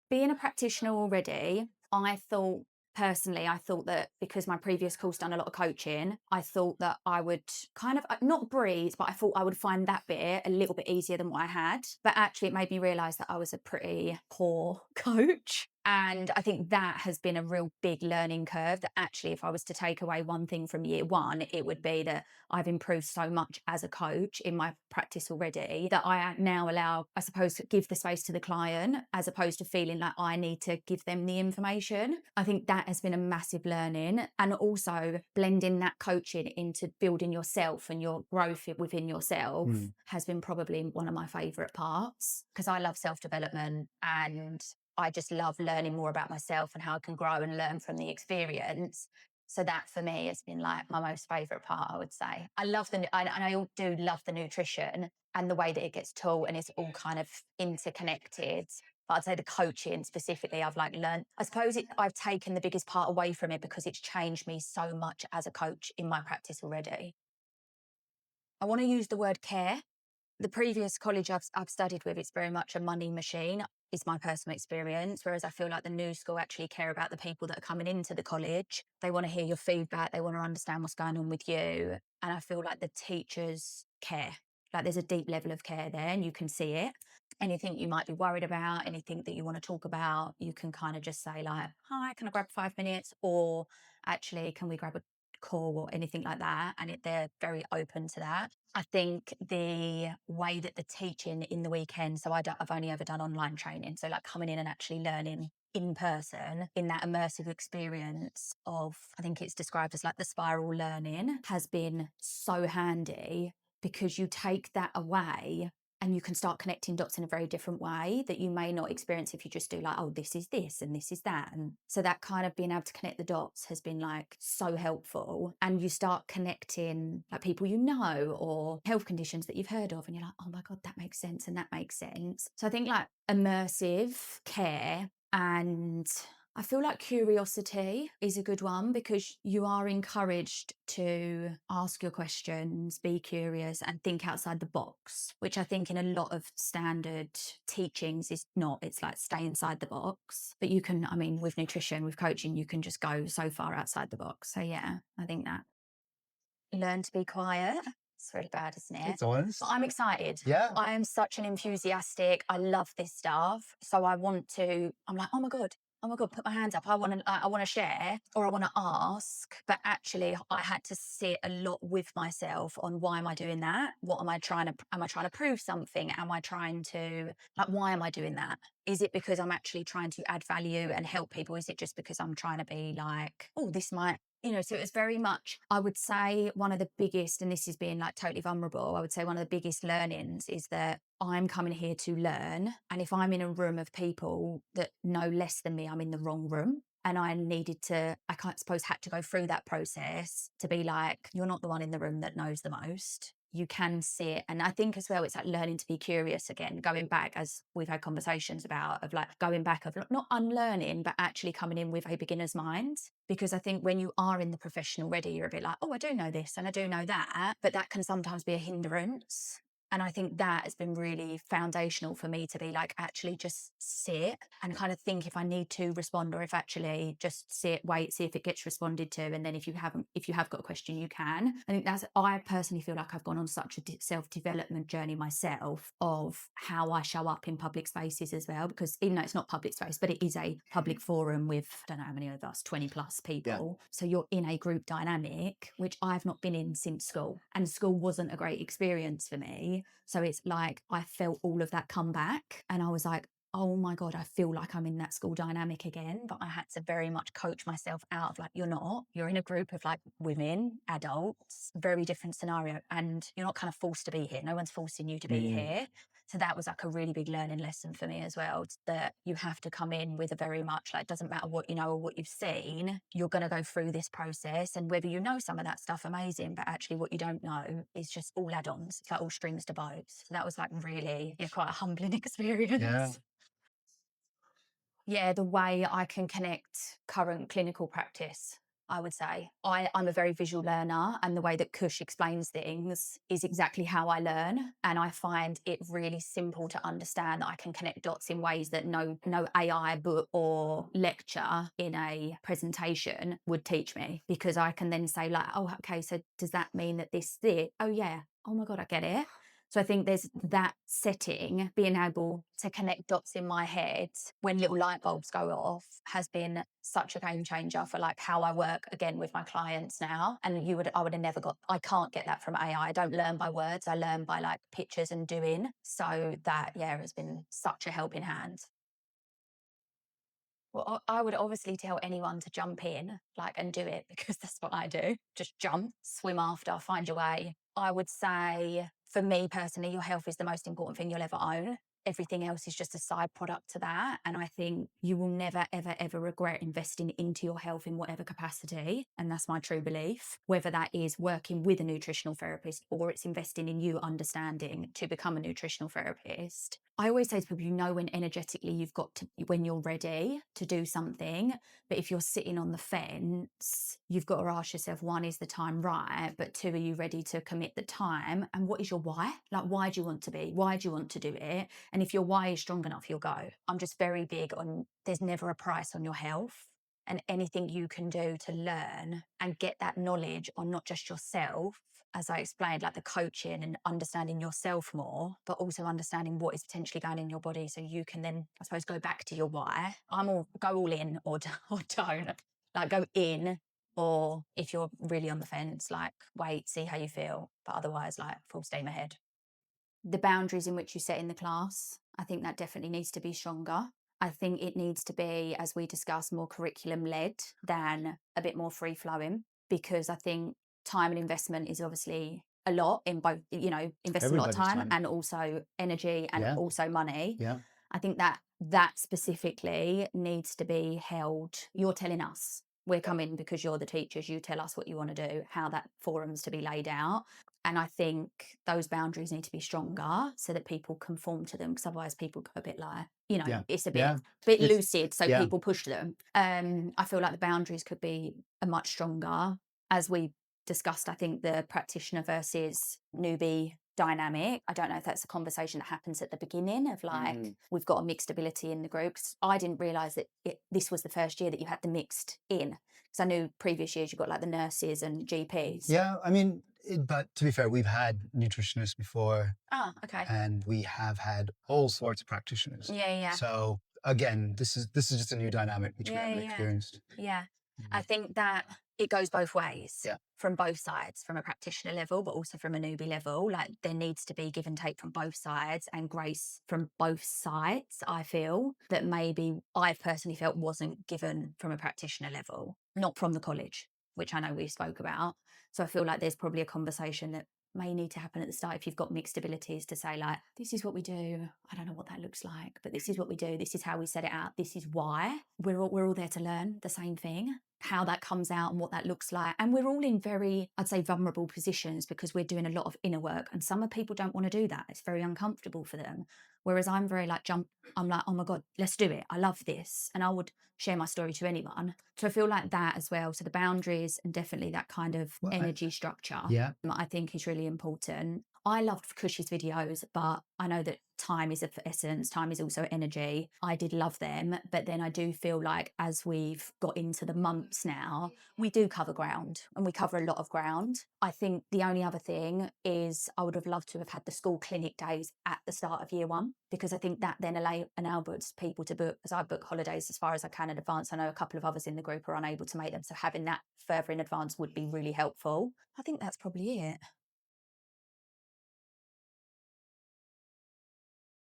being a practitioner already, I thought that because my previous course done a lot of coaching, I thought that I would kind of not breeze, but I thought I would find that bit a little bit easier than what I had. But actually, it made me realize that I was a pretty poor coach. And I think that has been a real big learning curve, that actually, if I was to take away one thing from year one, it would be that I've improved so much as a coach in my practice already that I now allow, I suppose, to give the space to the client as opposed to feeling like I need to give them the information. I think that has been a massive learning, and also blending that coaching into building yourself and your growth within yourself has been probably one of my favourite parts, because I love self-development and I just love learning more about myself and how I can grow and learn from the experience. So that for me has been like my most favourite part, I would say. I do love the nutrition and the way that it gets taught, and it's all kind of interconnected. But I'd say the coaching specifically, I've like learned, I suppose I've taken the biggest part away from it because it's changed me so much as a coach in my practice already. I want to use the word care. The previous college I've studied with, it's very much a money machine, is my personal experience. Whereas I feel like the new school actually care about the people that are coming into the college. They want to hear your feedback. They want to understand what's going on with you. And I feel like the teachers care. Like there's a deep level of care there and you can see it. Anything you might be worried about, anything that you want to talk about, you can kind of just say like, hi, can I grab 5 minutes? Or actually, can we grab a call or anything like that? And they're very open to that. I think the way that the teaching in the weekend, so I've only ever done online training. So like coming in and actually learning in person in that immersive experience of, I think it's described as like the spiral learning, has been so handy because you take that away and you can start connecting dots in a very different way that you may not experience if you just do like, oh, this is this and this is that. And so that kind of being able to connect the dots has been like so helpful. And you start connecting like people you know or health conditions that you've heard of. And you're like, oh my God, that makes sense. And that makes sense. So I think like immersive care, and I feel like curiosity is a good one because you are encouraged to ask your questions, be curious and think outside the box, which I think in a lot of standard teachings is not. It's like stay inside the box. But you can, I mean, with nutrition, with coaching, you can just go so far outside the box. So yeah, I think that. Learn to be quiet. It's really bad, isn't it? It's honest. But I'm excited. Yeah. I am such an enthusiastic. I love this stuff. So I'm like, oh my God, put my hands up. I want to share or I want to ask. But actually, I had to sit a lot with myself on why am I doing that? Am I trying to prove something? Am I trying to, like, why am I doing that? Is it because I'm actually trying to add value and help people? Is it just because I'm trying to be like, oh, this might, so it was very much, I would say one of the biggest, and this is being like totally vulnerable, I would say one of the biggest learnings is that I'm coming here to learn. And if I'm in a room of people that know less than me, I'm in the wrong room. And I can't suppose, had to go through that process to be like, you're not the one in the room that knows the most. You can sit. And I think as well, it's like learning to be curious again, going back, as we've had conversations about, of like going back, of not unlearning, but actually coming in with a beginner's mind. Because I think when you are in the profession already, you're a bit like, oh, I do know this and I do know that, but that can sometimes be a hindrance. And I think that has been really foundational for me to be like, actually just sit and kind of think if I need to respond, or if actually just sit, wait, see if it gets responded to. And then if you have got a question, you can. I think I personally feel like I've gone on such a self-development journey myself of how I show up in public spaces as well, because even though it's not public space, but it is a public forum with, I don't know how many of us, 20 plus people. Yeah. So you're in a group dynamic, which I've not been in since school, and school wasn't a great experience for me. So it's like I felt all of that come back and I was like, oh my God, I feel like I'm in that school dynamic again. But I had to very much coach myself out of like, you're in a group of like women, adults, very different scenario. And you're not kind of forced to be here. No one's forcing you to be here. So that was like a really big learning lesson for me as well, that you have to come in with a very much like, it doesn't matter what you know or what you've seen, you're going to go through this process. And whether you know some of that stuff, amazing, but actually what you don't know is just all add-ons. It's like all strings to bows. So that was like really quite a humbling experience. Yeah, the way I can connect current clinical practice I would say. I'm a very visual learner, and the way that Kush explains things is exactly how I learn. And I find it really simple to understand that I can connect dots in ways that no AI book or lecture in a presentation would teach me, because I can then say like, oh, okay, so does that mean that this? Oh yeah. Oh my God, I get it. So I think there's that setting, being able to connect dots in my head when little light bulbs go off has been such a game changer for like how I work again with my clients now. And I would have never I can't get that from AI. I don't learn by words. I learn by like pictures and doing. So that, yeah, has been such a helping hand. Well, I would obviously tell anyone to jump in, like, and do it, because that's what I do. Just jump, swim after, find your way. I would say, for me personally, your health is the most important thing you'll ever own. Everything else is just a side product to that. And I think you will never, ever, ever regret investing into your health in whatever capacity. And that's my true belief, whether that is working with a nutritional therapist or it's investing in you understanding to become a nutritional therapist. I always say to people, you know, when energetically you've got to, when you're ready to do something. But if you're sitting on the fence, you've got to ask yourself, one, is the time right? But two, are you ready to commit the time? And what is your why? Like, why do you want to be? Why do you want to do it? And if your why is strong enough, you'll go. I'm just very big on, there's never a price on your health. And anything you can do to learn and get that knowledge on not just yourself, as I explained, like the coaching and understanding yourself more, but also understanding what is potentially going in your body, so you can then, I suppose, go back to your why. Go all in or don't. Like, go in, or if you're really on the fence, like, wait, see how you feel. But otherwise, like, full steam ahead. The boundaries in which you set in the class, I think that definitely needs to be stronger. I think it needs to be, as we discussed, more curriculum led than a bit more free flowing, because I think time and investment is obviously a lot in both, you know, invest a lot of Everybody's time and also energy and also money. Yeah. I think that specifically needs to be held. You're telling us, we're coming because you're the teachers, you tell us what you want to do, how that forum's to be laid out. And I think those boundaries need to be stronger so that people conform to them, because otherwise people go a bit like, you know, it's a bit lucid, so people push them. I feel like the boundaries could be a much stronger. As we discussed, I think the practitioner versus newbie dynamic, I don't know if that's a conversation that happens at the beginning of like, we've got a mixed ability in the groups. I didn't realise that this was the first year that you had the mixed in, because I knew previous years you've got like the nurses and GPs. Yeah, I mean, but to be fair, we've had nutritionists before. Ah, okay. And we have had all sorts of practitioners. Yeah. So again, this is just a new dynamic which we haven't experienced. Yeah. I think that it goes both ways. Yeah. From both sides, from a practitioner level, but also from a newbie level. Like, there needs to be give and take from both sides and grace from both sides. I feel that maybe I've personally felt wasn't given from a practitioner level, not from the college, which I know we spoke about. So I feel like there's probably a conversation that may need to happen at the start if you've got mixed abilities, to say like, this is what we do. I don't know what that looks like, but this is what we do. This is how we set it out. This is why. We're all there to learn the same thing, how that comes out and what that looks like. And we're all in very, I'd say, vulnerable positions, because we're doing a lot of inner work, and some people don't want to do that. It's very uncomfortable for them. Whereas I'm very like, I'm like, oh my God, let's do it. I love this. And I would share my story to anyone. So I feel like that as well. So the boundaries and definitely that kind of energy structure, I think is really important. I loved Kush's videos, but I know that time is of essence. Time is also energy. I did love them, but then I do feel like as we've got into the months now, we do cover ground, and we cover a lot of ground. I think the only other thing is I would have loved to have had the school clinic days at the start of year one, because I think that then enables people to book, as I book holidays as far as I can in advance. I know a couple of others in the group are unable to make them, so having that further in advance would be really helpful. I think that's probably it.